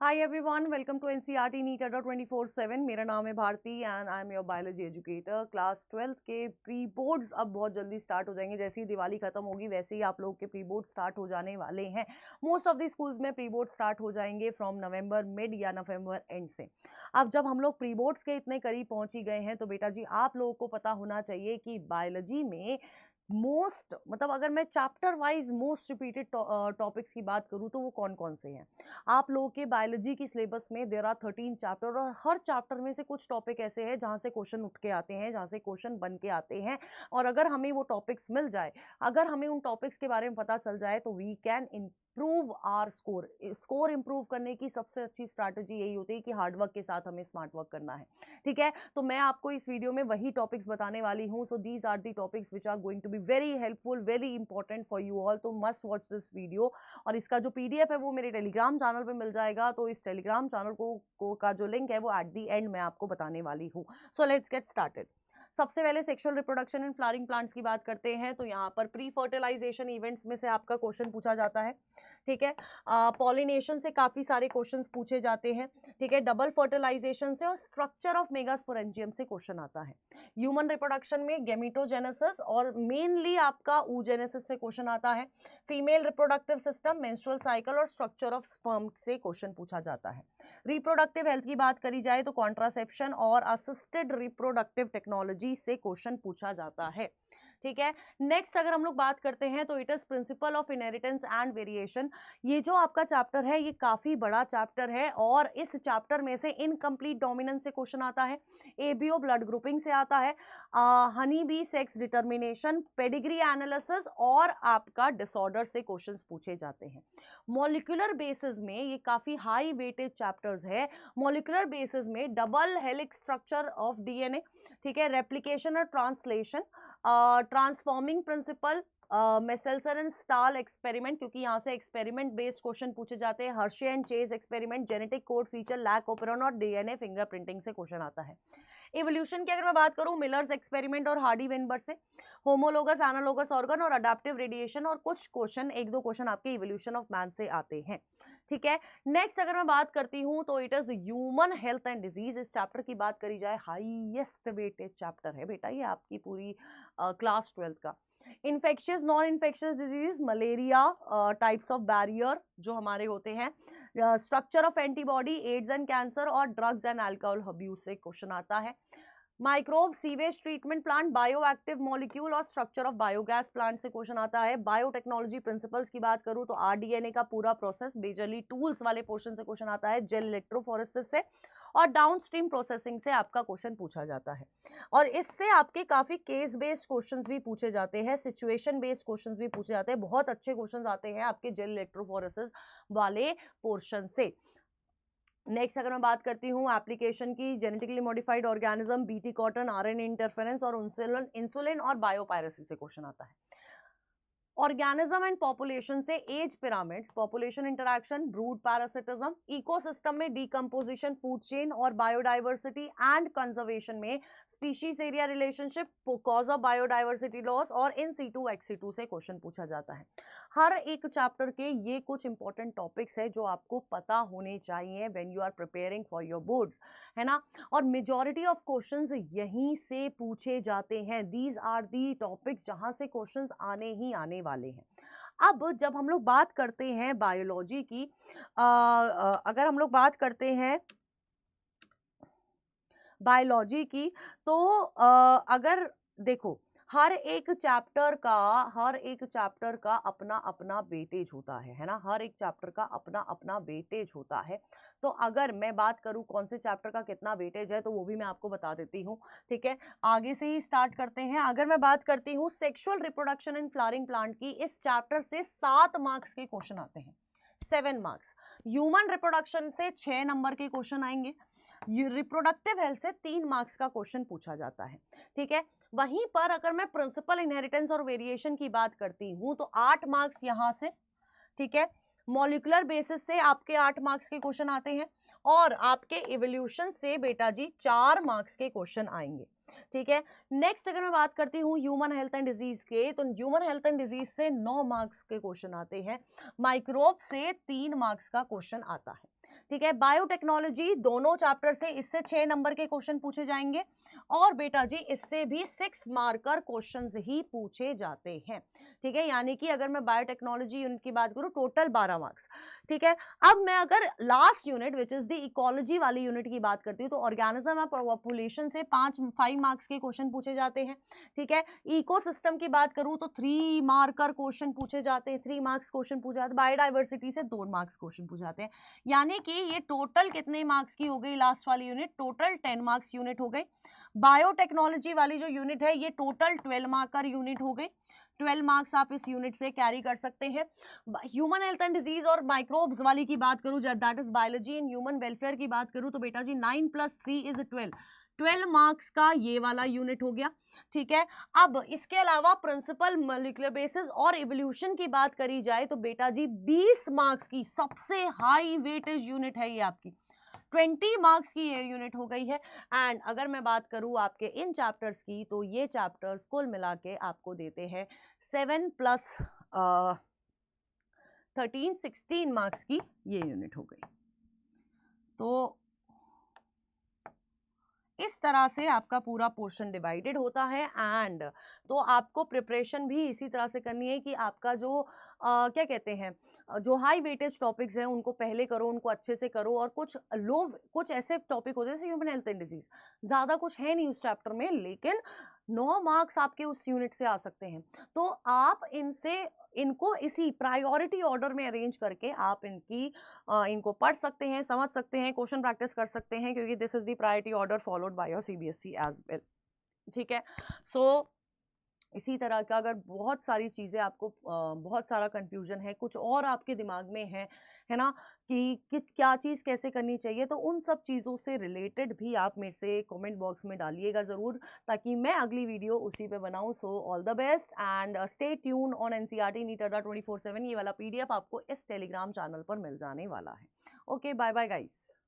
Hi everyone, welcome to NCERT NEET Adda 24/7। मेरा नाम है Bharti and I am your biology educator. Class 12 के pre boards अब बहुत जल्दी स्टार्ट हो जाएंगे। जैसे ही दिवाली खत्म होगी वैसे ही आप लोगों के प्री बोर्ड स्टार्ट हो जाने वाले हैं। मोस्ट ऑफ द स्कूल्स में प्री बोर्ड स्टार्ट हो जाएंगे फ्रॉम नवंबर मिड या नवंबर एंड से। अब जब हम लोग प्री बोर्ड्स के इतने करीब पहुंच ही गए हैं तो बेटा जी आप लोगों को पता होना चाहिए कि बायोलॉजी में मोस्ट मतलब अगर मैं chapter wise most repeated topics की बात करूं तो वो कौन कौन से हैं। आप लोगों के बायोलॉजी की सिलेबस में देयर आर 13 चैप्टर और हर चैप्टर में से कुछ टॉपिक ऐसे हैं जहां से क्वेश्चन उठ के आते हैं, जहां से क्वेश्चन बन के आते हैं। और अगर हमें वो टॉपिक्स मिल जाए, अगर हमें उन टॉपिक्स के बारे में पता चल जाए तो we can improve our score improve करने की सबसे अच्छी स्ट्रैटेजी यही होती है कि हार्डवर्क के साथ हमें स्मार्ट वर्क करना है। ठीक है, तो मैं आपको इस वीडियो में वही टॉपिक्स बताने वाली हूँ। So these are the topics which are going to be very helpful, very important for you all, तो मस्ट वॉच दिस वीडियो। और इसका जो पीडीएफ है वो मेरे टेलीग्राम चैनल पे मिल जाएगा। तो इस टेलीग्राम चैनल को का जो लिंक है वो एट दी एंड मैं आपको बताने वाली हूँ। So let's get started. सबसे पहले sexual reproduction and flowering plants की बात करते हैं। तो यहाँ पर प्री फर्टिलाइजेशन इवेंट्स में से आपका क्वेश्चन पूछा जाता है। ठीक है, पॉलिनेशन से काफी सारे क्वेश्चंस पूछे जाते हैं। ठीक है, डबल फर्टिलाइजेशन से और स्ट्रक्चर ऑफ मेगास्पोरेंजियम से क्वेश्चन आता है। ह्यूमन रिप्रोडक्शन में गेमिटोजेनेसिस और मेनली आपका oogenesis से क्वेश्चन आता है। Female reproductive system, menstrual cycle और स्ट्रक्चर ऑफ स्पर्म से क्वेश्चन पूछा जाता है। रिप्रोडक्टिव हेल्थ की बात करी जाए तो कॉन्ट्रासेप्शन और असिस्टेड रिप्रोडक्टिव टेक्नोलॉजी से क्वेश्चन पूछा जाता है। ठीक है, नेक्स्ट अगर हम लोग बात करते हैं तो it is principle of inheritance and variation. ये जो आपका चैप्टर है ये काफी बड़ा चैप्टर है और इस चैप्टर में से इनकम्प्लीट डोमिनेंस से क्वेश्चन आता है, एबीओ ब्लड ग्रुपिंग से आता है, honey bee sex determination, pedigree analysis और आपका डिसऑर्डर से क्वेश्चंस पूछे जाते हैं। मॉलिक्यूलर बेसिस में ये काफी हाई वेटेज चैप्टर्स है। मॉलिक्यूलर बेसिस में double helix structure of DNA, ठीक है, रेप्लिकेशन और translation, transforming principle, Meselson and stall experiment, क्योंकि यहाँ से एक्सपेरिमेंट बेस्ड क्वेश्चन पूछे जाते हैं। Hershey and chase experiment, genetic code feature, lac operon और डीएनए फिंगरप्रिंटिंग से क्वेश्चन आता है। इवोल्यूशन की अगर मैं बात करूं, मिलर्स एक्सपेरिमेंट और हार्डी वेनबर्ग से, होमोलोगस एनालोगस ऑर्गन और अडेप्टिव रेडिएशन, और कुछ क्वेश्चन, एक दो क्वेश्चन आपके इवोल्यूशन ऑफ मैन से आते हैं। ठीक है, नेक्स्ट अगर मैं बात करती हूं तो it is human health and disease. इस चैप्टर की बात करी जाए, हाईएस्ट वेटेज चैप्टर है बेटा ये आपकी पूरी क्लास 12 का। Infectious non infectious disease, malaria, types of barrier जो हमारे होते हैं, structure of antibody, AIDS and cancer और ड्रग्स एंड अल्कोहल अब्यूज से क्वेश्चन आता है। Microbe, sewage treatment plant, bioactive molecule और स्ट्रक्चर ऑफ बायोगैस प्लांट से क्वेश्चन आता है। बायोटेक्नोलॉजी प्रिंसिपल्स की बात करूं तो आरडीएनए का पूरा प्रोसेस, मेजरली टूल्स वाले पोर्शन से क्वेश्चन आता है। जेल इलेक्ट्रोफोरेसिस से और डाउनस्ट्रीम प्रोसेसिंग से आपका क्वेश्चन पूछा जाता है। और इससे आपके काफी केस बेस्ड क्वेश्चंस भी पूछे जाते हैं, सिचुएशन बेस्ड क्वेश्चंस भी पूछे जाते हैं। बहुत अच्छे क्वेश्चंस आते हैं आपके जेल इलेक्ट्रोफोरेसिस वाले पोर्शन से। नेक्स्ट अगर मैं बात करती हूँ एप्लीकेशन की, genetically modified organism, BT cotton, RNA interference और इंसुलिन और बायोपायरेसी से क्वेश्चन आता है। ऑर्गेनिज्म एंड पॉपुलेशन से age pyramids, population interaction, brood parasitism, ecosystem में डीकंपोजिशन, फूड चेन और बायोडाइवर्सिटी एंड कंजर्वेशन में species area relationship, cause of biodiversity loss और इन सीटू एक्स सीटू से क्वेश्चन पूछा जाता है। हर एक चैप्टर के ये कुछ इंपॉर्टेंट टॉपिक्स है जो आपको पता होने चाहिए when you are preparing for your boards, है ना। और मेजॉरिटी ऑफ क्वेश्चंस यहीं से पूछे जाते हैं। दीज आर दी टॉपिक्स जहां से क्वेश्चंस आने ही आने वाले हैं। अब जब हम लोग बात करते हैं बायोलॉजी की, अगर हम लोग बात करते हैं बायोलॉजी की तो अगर देखो, हर एक चैप्टर का अपना अपना वेटेज होता है ना। हर एक चैप्टर का अपना अपना वेटेज होता है। तो अगर मैं बात करूं कौन से चैप्टर का कितना वेटेज है तो वो भी मैं आपको बता देती हूँ। ठीक है, आगे से ही स्टार्ट करते हैं। अगर मैं बात करती हूँ sexual reproduction in flowering plant की, इस चैप्टर से 7 मार्क्स के क्वेश्चन आते हैं, 7 मार्क्स। ह्यूमन रिप्रोडक्शन से 6 नंबर के क्वेश्चन आएंगे। रिप्रोडक्टिव हेल्थ से 3 मार्क्स का क्वेश्चन पूछा जाता है। ठीक है, वहीं पर अगर मैं प्रिंसिपल इनहेरिटेंस और वेरिएशन की बात करती हूं तो 8 मार्क्स यहां से। ठीक है, मॉलिक्यूलर बेसिस से आपके 8 मार्क्स के क्वेश्चन आते हैं और आपके इवोल्यूशन से बेटा जी 4 मार्क्स के क्वेश्चन आएंगे। ठीक है, नेक्स्ट अगर मैं बात करती हूँ ह्यूमन हेल्थ एंड डिजीज के, तो ह्यूमन हेल्थ एंड डिजीज से 9 मार्क्स के क्वेश्चन आते हैं। माइक्रोब से 3 मार्क्स का क्वेश्चन आता है। ठीक है। बायोटेक्नोलॉजी दोनों चैप्टर से इससे 6 नंबर के क्वेश्चन पूछे जाएंगे और बेटा जी इससे भी 6 मार्कर क्वेश्चंस ही पूछे जाते हैं, ठीक है। यानी कि अगर मैं बायोटेक्नोलॉजी यूनिट की बात करूं टोटल 12 मार्क्स, ठीक है। अब मैं अगर last unit which is the ecology वाली यूनिट की बात करती हूँ तो ऑर्गेनिज्म और पॉपुलेशन से 5 मार्क्स के क्वेश्चन पूछे जाते हैं, ठीक है। इकोसिस्टम की बात करूं तो 3 मार्कर क्वेश्चन पूछे जाते हैं, 3 मार्क्स क्वेश्चन पूछे जाते हैं। बायोडाइवर्सिटी से 2 मार्क्स क्वेश्चन पूछे जाते हैं। यानी कि ये टोटल कितने मार्क्स की हो गई लास्ट वाली यूनिट, टोटल 10 मार्क्स यूनिट हो गई। बायोटेक्नोलॉजी वाली जो यूनिट है ये टोटल 12 मार्कर यूनिट हो गई। 12 मार्क्स आप इस यूनिट से कैरी कर सकते हैं। ह्यूमन हेल्थ एंड डिजीज और माइक्रोब्स वाली की बात करूं, that is biology and human welfare की बात करूं तो बेटा जी 9 + 3 = 12 मार्क्स का ये वाला यूनिट हो गया, ठीक है। अब इसके अलावा प्रिंसिपल मॉलिक्यूलर बेसिस और इवोल्यूशन की बात करी जाए तो बेटा जी 20 मार्क्स की सबसे हाई वेटेज यूनिट है ये आपकी, 20 मार्क्स की ये यूनिट हो गई है। एंड अगर मैं बात करूं आपके इन चैप्टर्स की तो ये चैप्टर्स कुल मिला के आपको देते हैं 7 + 13 16 मार्क्स की ये यूनिट हो गई। तो इस तरह से आपका पूरा पोर्शन डिवाइडेड होता है। एंड तो आपको प्रिपरेशन भी इसी तरह से करनी है कि आपका जो क्या कहते हैं जो हाई वेटेज टॉपिक्स हैं उनको पहले करो, उनको अच्छे से करो, और कुछ ऐसे टॉपिक होते हैं जैसे ह्यूमन हेल्थ एंड डिजीज, ज़्यादा कुछ है नहीं उस चैप्टर में लेकिन 9 मार्क्स आपके उस यूनिट से आ सकते हैं। तो आप इनको इसी प्रायोरिटी ऑर्डर में अरेंज करके आप इनको पढ़ सकते हैं, समझ सकते हैं, क्वेश्चन प्रैक्टिस कर सकते हैं, क्योंकि this is the priority order followed by your CBSE as well, ठीक है। सो इसी तरह का अगर बहुत सारी चीज़ें आपको बहुत सारा कंफ्यूजन है, कुछ और आपके दिमाग में है ना, कि क्या चीज़ कैसे करनी चाहिए, तो उन सब चीज़ों से रिलेटेड भी आप मेरे से कमेंट बॉक्स में डालिएगा ज़रूर, ताकि मैं अगली वीडियो उसी पे बनाऊं। So all the best and stay tune on NCERT NEET Adda 24/7। ये वाला PDF आपको इस टेलीग्राम चैनल पर मिल जाने वाला है। Okay, bye bye guys.